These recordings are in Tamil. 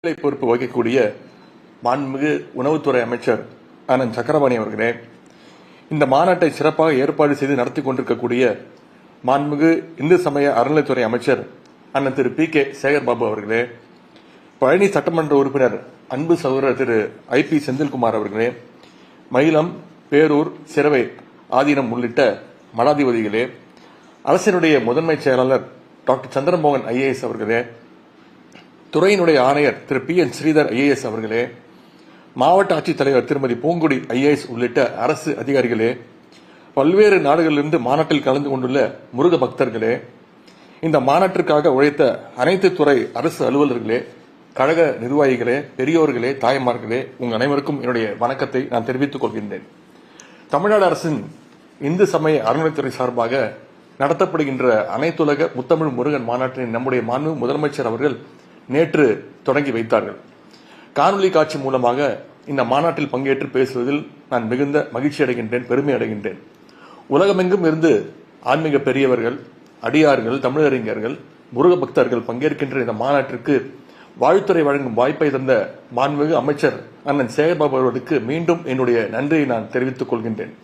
பொறுப்பு வகிக்கக்கூடிய மாண்புமிகு உணவுத்துறை அமைச்சர் அண்ணன் சக்கரபாணி அவர்களே, இந்த மாநாட்டை சிறப்பாக ஏற்பாடு செய்து நடத்தி கொண்டிருக்கக்கூடிய மாண்புமிகு இந்து சமய அறநிலைத்துறை அமைச்சர் அண்ணன் திரு பி.கே. சேகர்பாபு அவர்களே, பழனி சட்டமன்ற உறுப்பினர் அன்பு சகோதரர் திரு ஐ.பி. செந்தில்குமார் அவர்களே, மயிலம், பேரூர், சிரவை ஆதீனம் உள்ளிட்ட மடாதிபதிகளே, அரசினுடைய முதன்மை செயலாளர் டாக்டர் சந்திரமோகன் ஐஏஎஸ் அவர்களே, துறையினுடைய ஆணையர் திரு பி.என். ஸ்ரீதர் ஐஏஎஸ் அவர்களே, மாவட்ட ஆட்சித்தலைவர் திருமதி பூங்குடி ஐஏஎஸ் உள்ளிட்ட அரசு அதிகாரிகளே, பல்வேறு நாடுகளிலிருந்து மாநாட்டில் கலந்து கொண்டுள்ள முருக பக்தர்களே, இந்த மாநாட்டிற்காக உழைத்த அனைத்து துறை அரசு அலுவலர்களே, கழக நிர்வாகிகளே, பெரியோர்களே, தாய்மார்களே, உங்கள் அனைவருக்கும் என்னுடைய வணக்கத்தை நான் தெரிவித்துக் கொள்கின்றேன். தமிழ்நாடு அரசின் இந்து சமய அறநிலைத்துறை சார்பாக நடத்தப்படுகின்ற அனைத்துலக முத்தமிழ் முருகன் மாநாட்டினை நம்முடைய மாண்பு முதலமைச்சர் அவர்கள் நேற்று தொடங்கி வைத்தார்கள். காணொலி காட்சி மூலமாக இந்த மாநாட்டில் பங்கேற்று பேசுவதில் நான் மிகுந்த மகிழ்ச்சி அடைகின்றேன், பெருமை அடைகின்றேன். உலகமெங்கும் இருந்து ஆன்மீக பெரியவர்கள், அடியார்கள், தமிழறிஞர்கள், முருக பக்தர்கள் பங்கேற்கின்ற இந்த மாநாட்டிற்கு வாழ்த்துறை வழங்கும் வாய்ப்பை தந்த மாண்புமிகு அமைச்சர் அண்ணன் சேகர்பாபு அவர்களுக்கு மீண்டும் என்னுடைய நன்றியை நான் தெரிவித்துக் கொள்கின்றேன்.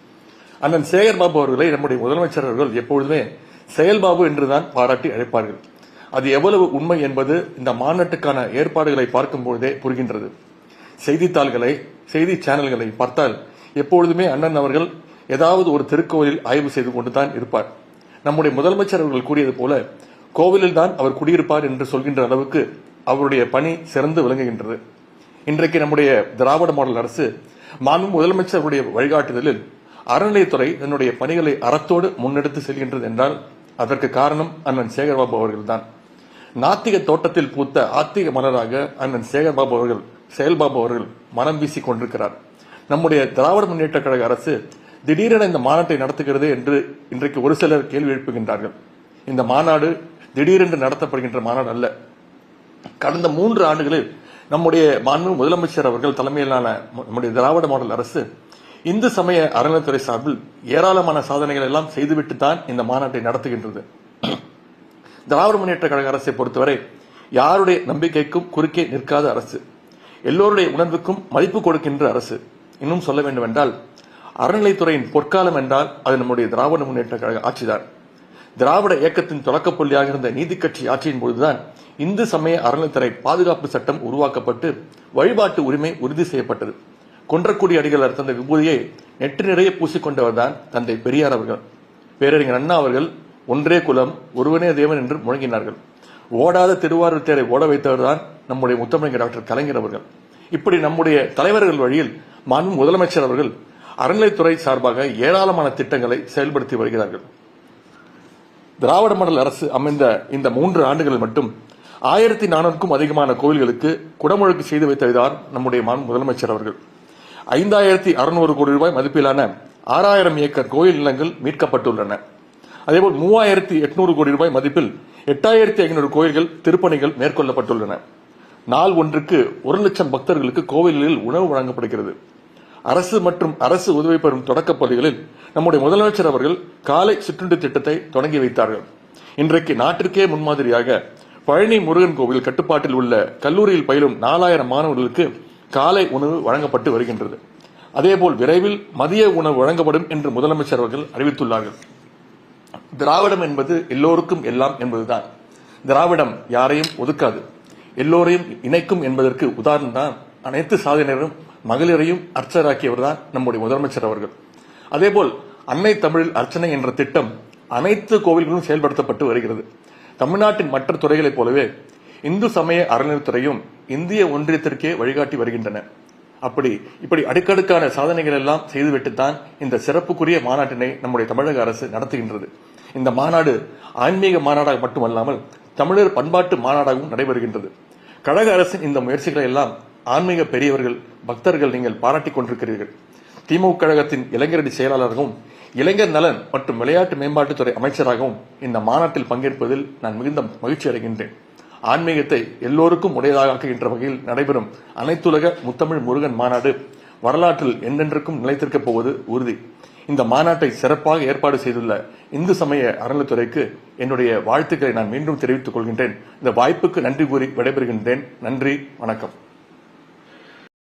அண்ணன் சேகர்பாபு அவர்களை நம்முடைய முதலமைச்சர் அவர்கள் எப்பொழுதுமே செயல்பாபு என்றுதான் பாராட்டி அழைப்பார்கள். அது எவ்வளவு உண்மை என்பது இந்த மாநாட்டுக்கான ஏற்பாடுகளை பார்க்கும் பொழுதே புரிகின்றது. செய்தித்தாள்களை, செய்தி சேனல்களை பார்த்தால் எப்பொழுதுமே அண்ணன் அவர்கள் ஏதாவது ஒரு திருக்கோயிலில் ஆய்வு செய்து கொண்டுதான் இருப்பார். நம்முடைய முதலமைச்சர் அவர்கள் கூறியது போல கோவிலில் தான் அவர் குடியிருப்பார் என்று சொல்கின்ற அளவுக்கு அவருடைய பணி சிறந்து விளங்குகின்றது. இன்றைக்கு நம்முடைய திராவிட மாடல் அரசு மாண்பு முதலமைச்சருடைய வழிகாட்டுதலில் அறநிலையத்துறை தன்னுடைய பணிகளை அறத்தோடு முன்னெடுத்து செல்கின்றது என்றால் அதற்கு காரணம் அண்ணன் சேகர்பாபு அவர்கள்தான். நாத்திக தோட்டத்தில் பூத்த ஆத்திக மலராக அண்ணன் சேகர்பாபு அவர்கள், செயல்பாபு அவர்கள் மனம் வீசிக் கொண்டிருக்கிறார். நம்முடைய திராவிட முன்னேற்ற கழக அரசு திடீரென இந்த மாநாட்டை நடத்துகிறது என்று இன்றைக்கு ஒரு சிலர் கேள்வி எழுப்புகின்றார்கள். இந்த மாநாடு திடீரென்று நடத்தப்படுகின்ற மாநாடு அல்ல. கடந்த 3 ஆண்டுகளில் நம்முடைய மாண்பு முதலமைச்சர் அவர்கள் தலைமையிலான நம்முடைய திராவிட மாடல் அரசு இந்து சமய அறநிலைத்துறை சார்பில் ஏராளமான சாதனைகள் எல்லாம் செய்துவிட்டு தான் இந்த மாநாட்டை நடத்துகின்றது. திராவிட முன்னேற்ற கழக அரசை பொறுத்தவரை யாருடைய நம்பிக்கைக்கும் குறுக்கே நிற்காத அரசு, எல்லோருடைய உணர்வுக்கும் மதிப்பு கொடுக்கின்ற அரசு. இன்னும் சொல்ல வேண்டும் என்றால் அறநிலைத்துறையின் பொற்காலம் என்றால் அது நம்முடைய திராவிட முன்னேற்ற கழக ஆட்சிதான். திராவிட இயக்கத்தின் தொடக்கப்புள்ளியாக இருந்த நீதி கட்சி ஆட்சியின் பொழுதுதான் இந்து சமய அறநிலைத்துறை பாதுகாப்பு சட்டம் உருவாக்கப்பட்டு வழிபாட்டு உரிமை உறுதி செய்யப்பட்டது. குன்றக்குடி அடிகளார் தந்த விபூதியை நெற்றி நிறைய பூசிக்கொண்டவர் தான் தந்தை பெரியார் அவர்கள். பேரறிஞர் அண்ணா அவர்கள் ஒன்றே குலம் ஒருவனே தேவன் என்று முழங்கினார்கள். ஓடாத திருவாரூர் தேரை ஓட வைத்தவர் தான் நம்முடைய முத்தமிழர் டாக்டர் கலைஞர் அவர்கள். இப்படி நம்முடைய தலைவர்கள் வழியில் மாண்பு முதலமைச்சர் அவர்கள் அறநிலைத்துறை சார்பாக ஏராளமான திட்டங்களை செயல்படுத்தி வருகிறார்கள். திராவிட மாடல் அரசு அமைந்த இந்த 3 ஆண்டுகளில் மட்டும் 1400க்கும் அதிகமான கோவில்களுக்கு குடமுழுக்கு செய்து வைத்ததுதான் நம்முடைய மாண்பு முதலமைச்சர் அவர்கள். 5600 கோடி ரூபாய் மதிப்பிலான 6000 ஏக்கர் கோயில் நிலங்கள் மீட்கப்பட்டுள்ளன. அதேபோல் 3800 கோடி ரூபாய் மதிப்பில் 8500 கோயில்கள் திருப்பணிகள் மேற்கொள்ளப்பட்டுள்ளன. நாள் ஒன்றுக்கு 1 லட்சம் பக்தர்களுக்கு கோவில்களில் உணவு வழங்கப்படுகிறது. அரசு மற்றும் அரசு உதவி பெறும் தொடக்கப் பள்ளிகளில் நம்முடைய முதலமைச்சர் அவர்கள் காலை சிற்றுண்டி திட்டத்தை தொடங்கி வைத்தார்கள். இன்றைக்கு நாட்டிற்கே முன்மாதிரியாக பழனி முருகன் கோவில் கட்டுப்பாட்டில் உள்ள கல்லூரியில் பயிலும் 4000 மாணவர்களுக்கு காலை உணவு வழங்கப்பட்டு வருகின்றது. அதேபோல் விரைவில் மதிய உணவு வழங்கப்படும் என்று முதலமைச்சர் அவர்கள் அறிவித்துள்ளார்கள். திராவிடம் என்பது எல்லோருக்கும் எல்லாம் என்பதுதான். திராவிடம் யாரையும் ஒதுக்காது, எல்லோரையும் இணைக்கும் என்பதற்கு உதாரணம் தான் அனைத்து சாதனையரும் மகளிரையும் அர்ச்சராக்கியவர் தான் நம்முடைய முதலமைச்சர் அவர்கள். அதேபோல் அன்னை தமிழில் அர்ச்சனை என்ற திட்டம் அனைத்து கோவில்களும் செயல்படுத்தப்பட்டு வருகிறது. தமிழ்நாட்டின் மற்ற துறைகளைப் போலவே இந்து சமய அறநிலையத்துறையும் இந்திய ஒன்றியத்திற்கே வழிகாட்டி வருகின்றன. இப்படி அடுக்கடுக்கான சாதனைகள் எல்லாம் செய்துவிட்டுத்தான் இந்த சிறப்புக்குரிய மாநாட்டினை நம்முடைய தமிழக அரசு நடத்துகின்றது. இந்த மாநாடு ஆன்மீக மாநாடாக மட்டுமல்லாமல் தமிழர் பண்பாட்டு மாநாடாகவும் நடைபெறுகின்றது. கழக அரசின் இந்த முயற்சிகளை எல்லாம் ஆன்மீக பெரியவர்கள், பக்தர்கள் நீங்கள் பாராட்டிக் கொண்டிருக்கிறீர்கள். திமுக கழகத்தின் இளைஞரணி செயலாளராகவும் இளைஞர் நலன் மற்றும் விளையாட்டு மேம்பாட்டுத்துறை அமைச்சராகவும் இந்த மாநாட்டில் பங்கேற்பதில் நான் மிகுந்த மகிழ்ச்சி அடைகின்றேன். ஆன்மீகத்தை எல்லோருக்கும் உடையதாக ஆக்குகின்ற வகையில் நடைபெறும் அனைத்துலக முத்தமிழ் முருகன் மாநாடு வரலாற்றில் என்றென்றுக்கும் நிலைத்திருக்கப் போவது உறுதி. இந்த மாநாட்டை சிறப்பாக ஏற்பாடு செய்துள்ள இந்து சமய அறநிலைத்துறைக்கு என்னுடைய வாழ்த்துக்களை நான் மீண்டும் தெரிவித்துக் கொள்கின்றேன். இந்த வாய்ப்புக்கு நன்றி கூறி விடைபெறுகின்றேன். நன்றி, வணக்கம்.